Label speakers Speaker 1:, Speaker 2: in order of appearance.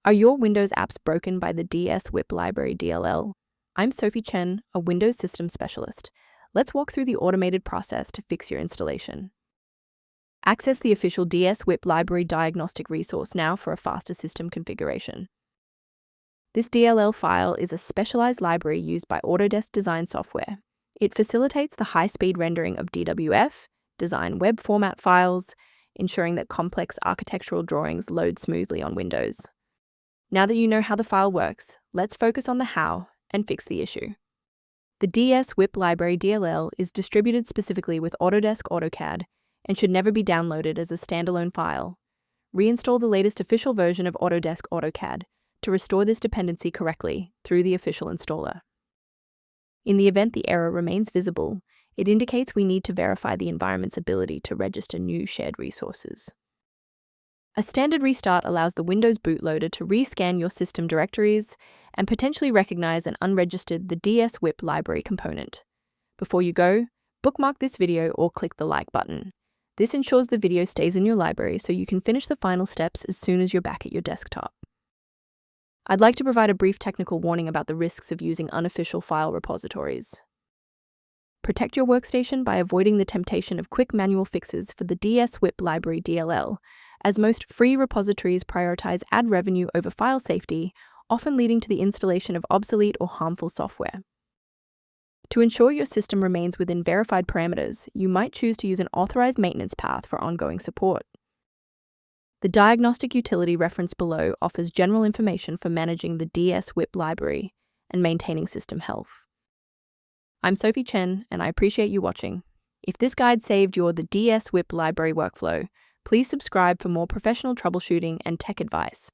Speaker 1: Are your Windows apps broken by the Dswhip library DLL? I'm Sophie Chen, a Windows system specialist. Let's walk through the automated process to fix your installation. Access the official Dswhip library diagnostic resource now for a faster system configuration. This DLL file is a specialized library used by Autodesk design software. It facilitates the high-speed rendering of DWF, design web format files, ensuring that complex architectural drawings load smoothly on Windows. Now that you know how the file works, let's focus on the how and fix the issue. The Dswhip library DLL is distributed specifically with Autodesk AutoCAD and should never be downloaded as a standalone file. Reinstall the latest official version of Autodesk AutoCAD to restore this dependency correctly through the official installer. In the event the error remains visible, it indicates we need to verify the environment's ability to register new shared resources. A standard restart allows the Windows bootloader to rescan your system directories and potentially recognize and unregistered the Dswhip library component. Before you go, bookmark this video or click the like button. This ensures the video stays in your library so you can finish the final steps as soon as you're back at your desktop. I'd like to provide a brief technical warning about the risks of using unofficial file repositories. Protect your workstation by avoiding the temptation of quick manual fixes for the Dswhip library DLL, as most free repositories prioritize ad revenue over file safety, often leading to the installation of obsolete or harmful software. To ensure your system remains within verified parameters, you might choose to use an authorized maintenance path for ongoing support. The diagnostic utility referenced below offers general information for managing the Dswhip library and maintaining system health. I'm Sophie Chen, and I appreciate you watching. If this guide saved the Dswhip library workflow, please subscribe for more professional troubleshooting and tech advice.